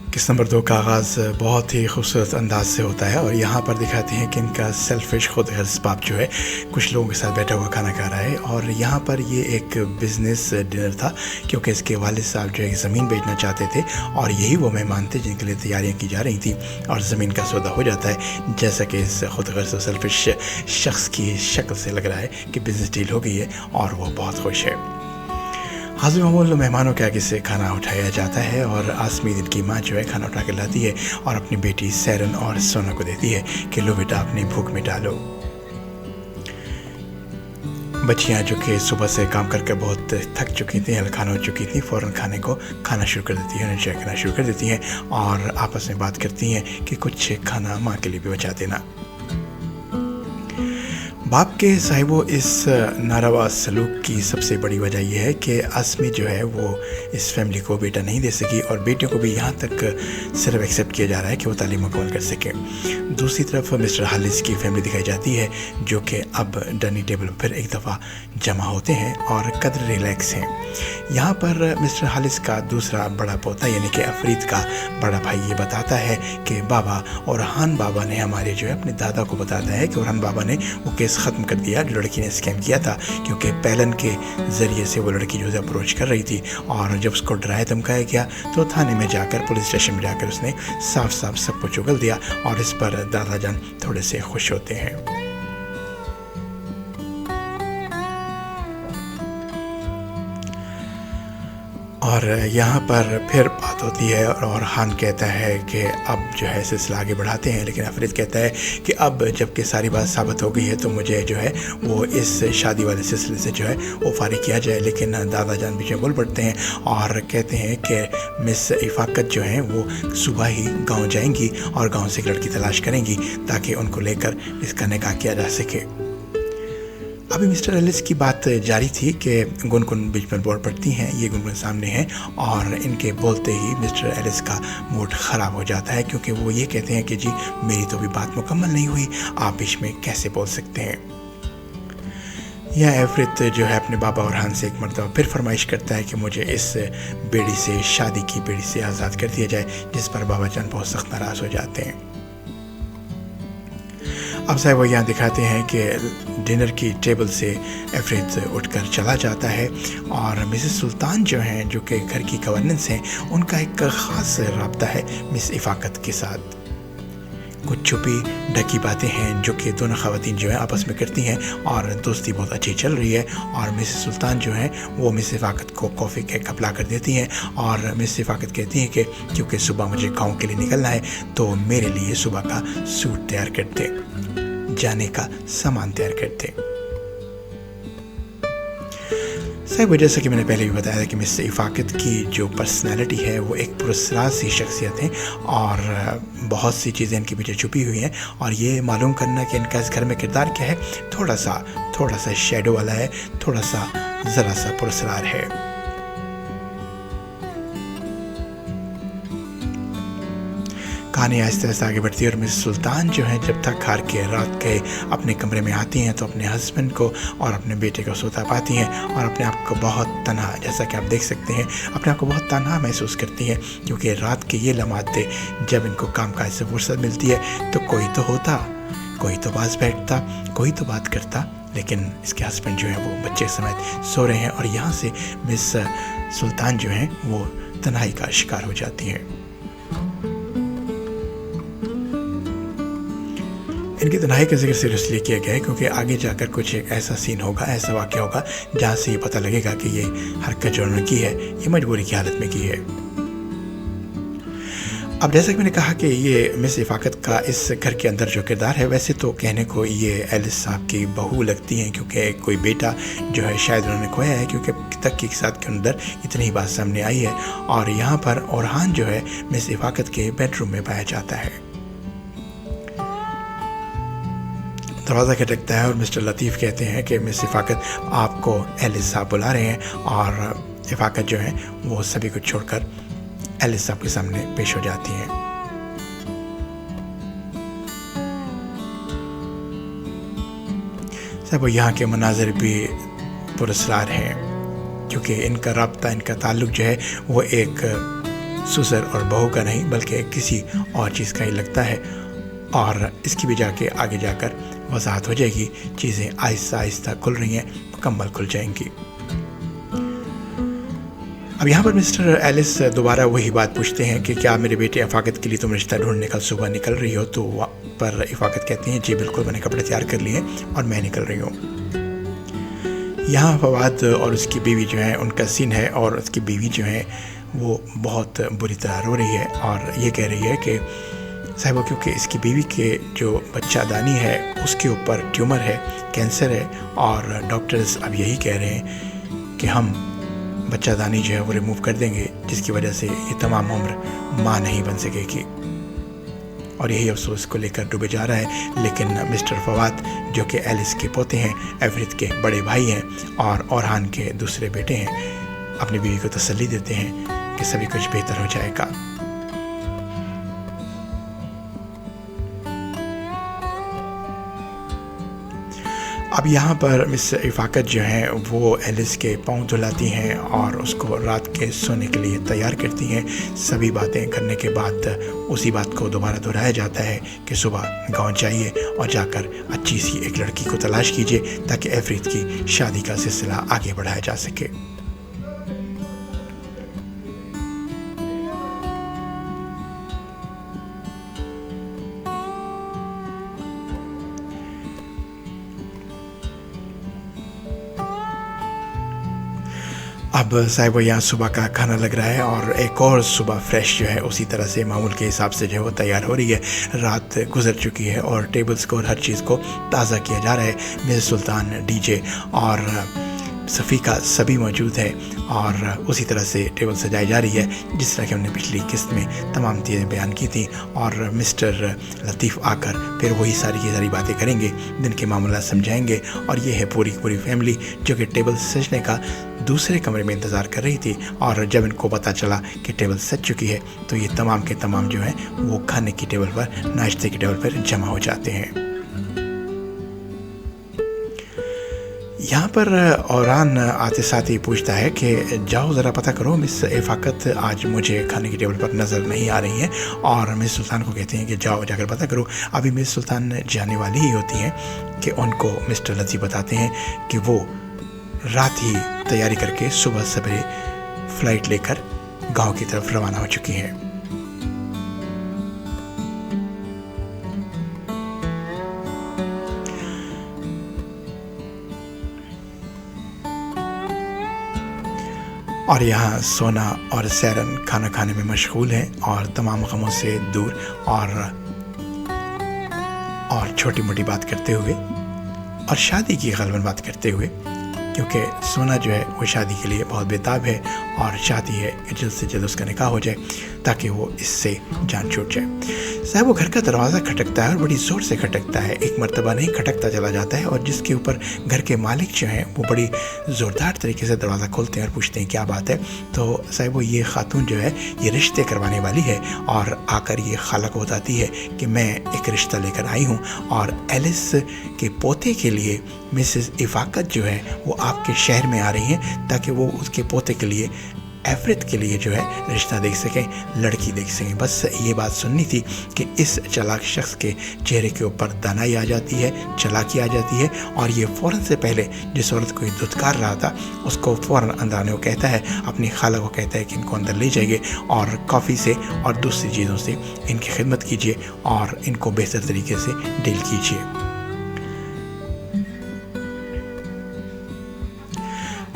किस्त नंबर 2 का आगाज़ बहुत ही खूबसूरत अंदाज से होता है और यहाँ पर दिखाते हैं कि इनका सेल्फिश खुद गर्ज़ बाप जो है कुछ लोगों के साथ बैठा हुआ खाना खा रहा है। और यहाँ पर ये एक बिज़नेस डिनर था क्योंकि इसके वालिद साहब जो है ज़मीन बेचना चाहते थे और यही वो मेहमान थे जिनके लिए तैयारियाँ की जा रही थी और ज़मीन का सौदा हो जाता है। जैसा कि इस खुद गर्ज़ और सेल्फिश शख्स की शक्ल से लग रहा है कि बिज़नेस डील हो गई है और वो बहुत खुश है। हाज़िर मामूल मेहमानों के आगे से खाना उठाया जाता है और आसमी दिन की माँ जो है खाना उठा के लाती है और अपनी बेटी सैरन और सोना को देती है कि लो बेटा अपनी भूख मिटा लो। बच्चियाँ जो कि सुबह से काम करके बहुत थक चुकी थी, हलकान हो चुकी थी, फ़ौरन खाना शुरू कर देती हैं, एंजॉय करना शुरू कर देती हैं और आपस में बात करती हैं कि कुछ खाना माँ के लिए भी बचा देना। बाप के साहिबो इस नारवा सलूक की सबसे बड़ी वजह यह है कि आसमी जो है वो इस फैमिली को बेटा नहीं दे सकी और बेटियों को भी यहाँ तक सिर्फ एक्सेप्ट किया जा रहा है कि वो तालीम मुकम्मल कर सके। दूसरी तरफ मिस्टर हालिस की फैमिली दिखाई जाती है जो कि अब डाइनिंग टेबल पर एक दफ़ा जमा होते हैं और कदर रिलैक्स हैं। यहाँ पर मिस्टर हालिस का दूसरा बड़ा पोता यानी कि अफरीद का बड़ा भाई ये बताता है कि बाबा औरहान बाबा ने हमारे जो है अपने दादा को बताता है कि औरहान बाबा ने वो केस ख़त्म कर दिया जो लड़की ने स्कैम किया था, क्योंकि पैलन के ज़रिए से वो लड़की जो है अप्रोच कर रही थी और जब उसको डराया धमकाया गया तो थाने में जाकर पुलिस स्टेशन में जाकर उसने साफ साफ सबको चुगल दिया और इस पर दादा जान थोड़े से खुश होते हैं। और यहाँ पर फिर बात होती है और हान कहता है कि अब जो है सिलसिला आगे बढ़ाते हैं, लेकिन अफरीद कहता है कि अब जबकि सारी बात साबित हो गई है तो मुझे जो है वो इस शादी वाले सिलसिले से जो है वो फारिग किया जाए। लेकिन दादा जान बीच में बोल पड़ते हैं और कहते हैं कि मिस इफ़ाकत जो हैं वो सुबह ही गाँव जाएंगी और गाँव से एक लड़की तलाश करेंगी ताकि उनको लेकर इसका निकाह किया जा सके। अभी मिस्टर एलिस की बात जारी थी कि गुनगुन बीच में बोल पड़ती हैं, ये गुनगुन सामने हैं और इनके बोलते ही मिस्टर एलिस का मूड ख़राब हो जाता है क्योंकि वो ये कहते हैं कि जी मेरी तो भी बात मुकम्मल नहीं हुई, आप बीच में कैसे बोल सकते हैं। यह एफरित जो है अपने बाबा औरहान से एक मरतबा फिर फरमाइश करता है कि मुझे इस बेड़ी से, शादी की बेड़ी से आज़ाद कर दिया जाए, जिस पर बाबा जान बहुत सख्त नाराज़ हो जाते हैं। अब साहब वो यहाँ दिखाते हैं कि डिनर की टेबल से एफरीद उठकर चला जाता है और मिसेस सुल्तान जो हैं जो कि घर की गवर्नेंस हैं, उनका एक ख़ास रब्ता है मिस इफ़ाकत के साथ। कुछ छुपी ढकी बातें हैं जो कि दोनों ख़वातीन जो हैं आपस में करती हैं और दोस्ती बहुत अच्छी चल रही है। और मिसेस सुल्तान जो हैं वो मिस इफ़ाकत को कॉफ़ी का कप ला कर देती हैं और मिस इफ़ाकत कहती हैं कि क्योंकि सुबह मुझे गाँव के लिए निकलना है तो मेरे लिए सुबह का सूट तैयार कर दे, जाने का सामान तैयार करते। साहब जैसा कि मैंने पहले भी बताया था कि मिस इफ़ाकत की जो पर्सनालिटी है वो एक पुरस्कार सी शख्सियत है और बहुत सी चीज़ें इनके पीछे छुपी हुई हैं और ये मालूम करना कि इनका इस घर में किरदार क्या है थोड़ा सा शैडो वाला है, थोड़ा सा ज़रा सा पुरस्कार है। कहानी आहिस्ते आहिस्ते आगे बढ़ती है और मिस सुल्तान जो है जब तक हार के रात के अपने कमरे में आती हैं तो अपने हस्बैंड को और अपने बेटे को सोता पाती हैं और अपने आप को बहुत तन्हा, जैसा कि आप देख सकते हैं, अपने आप को बहुत तन्हा महसूस करती हैं क्योंकि रात के ये लम्हात थे जब इनको काम काज से फुर्सत मिलती है तो कोई तो होता, कोई तो पास बैठता, कोई तो बात करता, लेकिन इसके हस्बैंड जो है वो बच्चे समेत सो रहे हैं और यहाँ से मिस सुल्तान जो हैं वो तन्हाई का शिकार हो जाती हैं। इनकी तन्हाई का जिक्र सिर्फ इसलिए किया गया है क्योंकि आगे जाकर कुछ एक ऐसा सीन होगा, ऐसा वाक़या होगा जहाँ से ये पता लगेगा कि ये हरकत जो उन्होंने की है ये मजबूरी की हालत में की है। अब जैसा कि मैंने कहा कि ये मिस इफ़ाकत का इस घर के अंदर जो किरदार है वैसे तो कहने को ये एलिस साहब की बहू लगती हैं क्योंकि कोई बेटा जो है शायद उन्होंने खोया है क्योंकि तहक़ीक़ के साथ के अंदर इतनी ही बात सामने आई है। और यहाँ पर औरहान जो है मिस इफ़ाकत के बेडरूम में पाया जाता है। दरवाज़ा खटकता है और मिस्टर लतीफ़ कहते हैं कि मिस इफ़ाकत आपको एलिस साहब बुला रहे हैं और इफ़ाकत जो है वो सभी कुछ छोड़कर एलिस साहब के सामने पेश हो जाती हैं। सब यहाँ के मनाज़र भी पुरस्कार हैं क्योंकि इनका रब्ता, इनका ताल्लुक़ जो है वो एक سسر اور بہو کا نہیں بلکہ کسی اور چیز کا ہی لگتا ہے، اور اس کی بھی آگے جا کر وضاحت ہو جائے گی. چیزیں آہستہ آہستہ کھل رہی ہیں، مکمل کھل جائیں گی. اب یہاں پر مسٹر ایلس دوبارہ وہی بات پوچھتے ہیں کہ کیا میرے بیٹے افاقت کے لیے تم رشتہ ڈھونڈنے کل صبح نکل رہی ہو؟ تو پر افاقت کہتے ہیں جی بالکل، میں نے کپڑے تیار کر لیے اور میں نکل رہی ہوں. یہاں فواد اور اس کی بیوی جو ہیں ان کا سین ہے، اور اس کی بیوی جو ہے وہ بہت بری طرح رو رہی ہے اور یہ کہہ رہی ہے کہ صاحبہ کیونکہ اس کی بیوی کے جو بچہ دانی ہے اس کے اوپر ٹیومر ہے، کینسر ہے، اور ڈاکٹرز اب یہی کہہ رہے ہیں کہ ہم بچہ دانی جو ہے وہ ریموو کر دیں گے، جس کی وجہ سے یہ تمام عمر ماں نہیں بن سکے گی. اور یہی افسوس کو لے کر ڈوبے جا رہا ہے. لیکن مسٹر فواد جو کہ ایلس کے پوتے ہیں، ایفرت کے بڑے بھائی ہیں اور اورہان کے دوسرے بیٹے ہیں، اپنی بیوی کو تسلی دیتے ہیں کہ سبھی کچھ بہتر ہو جائے گا. اب یہاں پر مس افاقت جو ہیں وہ ایلس کے پاؤں دھلاتی ہیں اور اس کو رات کے سونے کے لیے تیار کرتی ہیں. سبھی باتیں کرنے کے بعد اسی بات کو دوبارہ دہرایا جاتا ہے کہ صبح گاؤں جائیے اور جا کر اچھی سی ایک لڑکی کو تلاش کیجیے تاکہ ایفرت کی شادی کا سلسلہ آگے بڑھایا جا سکے. اب صاحب یہاں صبح کا کھانا لگ رہا ہے اور ایک اور صبح فریش جو ہے اسی طرح سے معمول کے حساب سے جو ہے وہ تیار ہو رہی ہے. رات گزر چکی ہے اور ٹیبلز کو اور ہر چیز کو تازہ کیا جا رہا ہے. مرزا سلطان، ڈی جے اور صفیقہ سبھی موجود ہے اور اسی طرح سے ٹیبل سجائی جا رہی ہے جس طرح کہ ہم نے پچھلی قسط میں تمام چیزیں بیان کی تھیں. اور مسٹر لطیف آ کر پھر وہی ساری باتیں کریں گے، دن کے معاملات سمجھائیں گے. اور یہ ہے پوری فیملی جو کہ ٹیبل سجنے کا دوسرے کمرے میں انتظار کر رہی تھی. اور جب ان کو پتہ چلا کہ ٹیبل سج چکی ہے تو یہ تمام کے تمام جو ہیں وہ کھانے کی ٹیبل پر، ناشتے کی ٹیبل پر جمع ہو جاتے ہیں. یہاں پر اوران آتے ساتھ ہی پوچھتا ہے کہ جاؤ ذرا پتہ کرو مس افاقت آج مجھے کھانے کی ٹیبل پر نظر نہیں آ رہی ہیں. اور مس سلطان کو کہتے ہیں کہ جاؤ جا کر پتہ کرو. ابھی مس سلطان جانے والی ہی ہوتی ہیں کہ ان کو مسٹر لطیف بتاتے ہیں کہ وہ رات ہی تیاری کر کے صبح سویرے فلائٹ لے کر گاؤں کی طرف روانہ ہو چکی ہیں. اور یہاں سونا اور سیرن کھانا کھانے میں مشغول ہیں اور تمام غموں سے دور اور چھوٹی موٹی بات کرتے ہوئے اور شادی کی غالباً بات کرتے ہوئے، کیونکہ سونا جو ہے وہ شادی کے لیے بہت بےتاب ہے اور چاہتی ہے کہ جلد سے جلد اس کا نکاح ہو جائے تاکہ وہ اس سے جان چھوٹ جائے. صاحب وہ گھر کا دروازہ کھٹکتا ہے اور بڑی زور سے کھٹکتا ہے، ایک مرتبہ نہیں کھٹکتا چلا جاتا ہے. اور جس کے اوپر گھر کے مالک جو ہیں وہ بڑی زوردار طریقے سے دروازہ کھولتے ہیں اور پوچھتے ہیں کیا بات ہے. تو صاحب وہ یہ خاتون جو ہے یہ رشتے کروانے والی ہے اور آ کر یہ خالہ کو بتاتی ہے کہ میں ایک رشتہ لے کر آئی ہوں اور ایلس کے پوتے کے لیے مسز افاقت جو ہے وہ آپ کے شہر میں آ رہی ہیں تاکہ وہ اس کے پوتے کے لیے ایفرت کے لیے جو ہے رشتہ دیکھ سکیں، لڑکی دیکھ سکیں. بس یہ بات سننی تھی کہ اس چلاک شخص کے چہرے کے اوپر دانائی آ جاتی ہے، چلاکی آ جاتی ہے اور یہ فوراً سے پہلے جس عورت کو یہ دھتکار رہا تھا اس کو فوراً اندر آنے کو کہتا ہے، اپنی خالہ کو کہتا ہے کہ ان کو اندر لے جائیے اور کافی سے اور دوسری چیزوں سے ان کی خدمت کیجیے اور ان کو بہتر طریقے سے ڈیل کیجیے.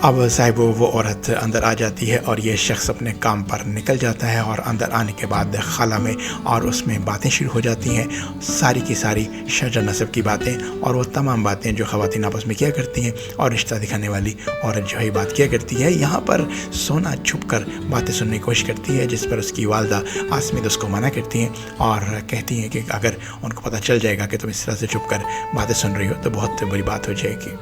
اب صاحب وہ عورت اندر آ جاتی ہے اور یہ شخص اپنے کام پر نکل جاتا ہے اور اندر آنے کے بعد خالہ میں اور اس میں باتیں شروع ہو جاتی ہیں، ساری کی ساری شجر نسب کی باتیں اور وہ تمام باتیں جو خواتین آپس میں کیا کرتی ہیں اور رشتہ دکھانے والی عورت جو ہے بات کیا کرتی ہے. یہاں پر سونا چھپ کر باتیں سننے کی کوشش کرتی ہے جس پر اس کی والدہ آسمید اس کو منع کرتی ہیں اور کہتی ہیں کہ اگر ان کو پتہ چل جائے گا کہ تم اس طرح سے چھپ کر باتیں سن رہی ہو تو بہت بری بات ہو جائے گی.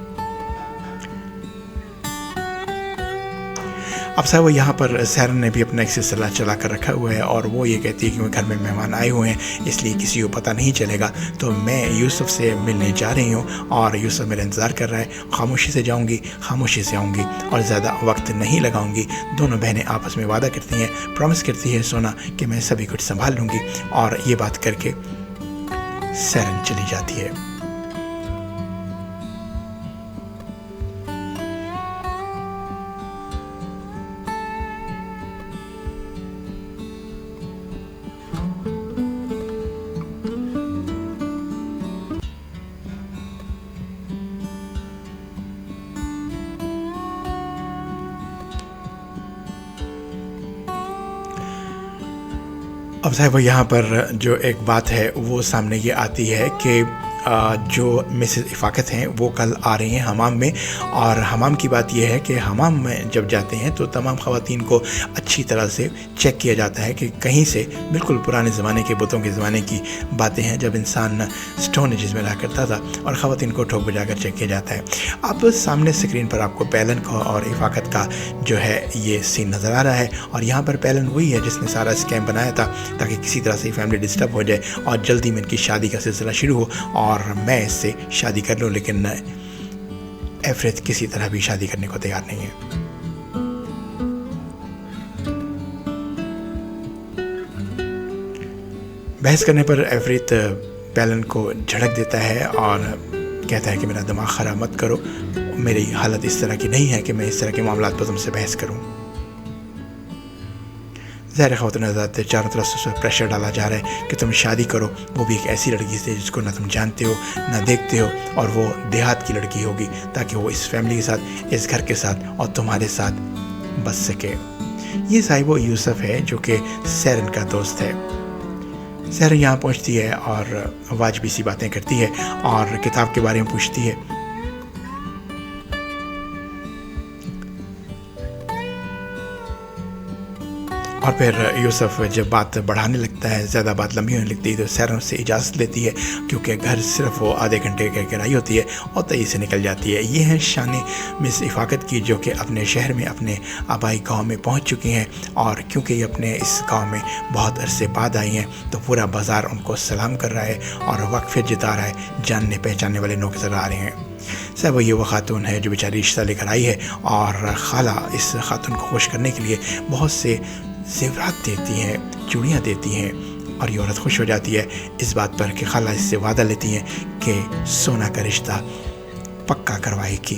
अब साहब वो यहाँ पर सैरन ने भी अपना एक सिलसिला चला कर रखा हुआ है और वो ये कहती है कि मैं घर में मेहमान आए हुए हैं, इसलिए किसी को पता नहीं चलेगा, तो मैं यूसुफ से मिलने जा रही हूँ और यूसुफ मेरा इंतज़ार कर रहा है। खामोशी से जाऊँगी, खामोशी से आऊँगी और ज़्यादा वक्त नहीं लगाऊँगी। दोनों बहनें आपस में वादा करती हैं, प्रॉमिस करती है सोना कि मैं सभी कुछ संभाल लूँगी, और ये बात करके सैरन चली जाती है। अब साहब यहाँ पर जो एक बात है वो सामने ये आती है कि जो मिसेस इफ़ाक़त हैं वो कल आ रही हैं हमाम में, और हमाम की बात यह है कि हमाम में जब जाते हैं तो तमाम ख़वातीन को अच्छी तरह से चेक किया जाता है कि कहीं से बिल्कुल पुराने ज़माने के बुतों के ज़माने की बातें हैं जब इंसान स्टोन एजेस में रहा करता था, और ख़वातीन को ठोक बजा कर चेक किया जाता है। अब सामने स्क्रीन पर आपको पैलन का और इफ़ाक़त का जो है ये सीन नज़र आ रहा है, और यहाँ पर पैलन वही है जिसने सारा स्कैम बनाया था ताकि किसी तरह से फैमिली डिस्टर्ब हो जाए और जल्दी में इनकी शादी का सिलसिला शुरू हो और मैं इससे शादी कर लूँ, लेकिन एफरेत किसी तरह भी शादी करने को तैयार नहीं है। बहस करने पर एफरेत पैलन को झड़क देता है और कहता है कि मेरा दिमाग ख़राब मत करो, मेरी हालत इस तरह की नहीं है कि मैं इस तरह के मामलात पर तुमसे बहस करूँ। ज़ाहिर ख़वातीन हज़रात चारों तरफ से प्रेशर डाला जा रहा है कि तुम शादी करो, वो भी एक ऐसी लड़की से जिसको ना तुम जानते हो ना देखते हो, और वो देहात की लड़की होगी ताकि वो इस फैमिली के साथ, इस घर के साथ और तुम्हारे साथ बस सके। ये साहिब यूसुफ है जो कि सैरन का दोस्त है। सैरन यहाँ पहुँचती है और वाजबी सी बातें करती है और किताब के बारे में पूछती है। और फिर यूसुफ जब बात बढ़ाने लगता है, ज़्यादा बात लंबी होने लगती है, तो सैरन से इजाज़त लेती है क्योंकि घर सिर्फ वो आधे घंटे की किराई होती है और तेज़ी से निकल जाती है। ये है शान मिस इफ़ाक़त की जो कि अपने शहर में, अपने आबाई गांव में पहुंच चुकी हैं, और क्योंकि ये अपने इस गांव में बहुत अरसे बाद आई हैं तो पूरा बाज़ार उनको सलाम कर रहा है और वाक़फ़ियत जता रहा है, जानने पहचानने वाले लोग नज़र आ रहे हैं। सब ये वो खातून है जो बेचारी रिश्ता लेकर आई है, और खाला इस खातून को खुश करने के लिए बहुत से ज़ेवरात देती हैं, चूड़ियाँ देती हैं, और ये औरत खुश हो जाती है इस बात पर कि खाला इससे वादा लेती हैं कि सोना का रिश्ता पक्का करवाएगी।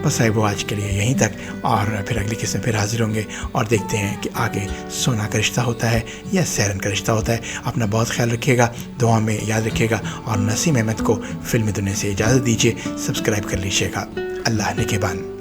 बस है वो आज के लिए यहीं तक, और फिर अगली किस्त में फिर हाजिर होंगे और देखते हैं कि आगे सोना का रिश्ता होता है या सैरन का रिश्ता होता है। अपना बहुत ख्याल रखिएगा, दुआ में याद रखिएगा, और नसीम अहमद को फिल्मी दुनिया से इजाज़त दीजिए। सब्सक्राइब कर लीजिएगा। अल्लाह निगहबान।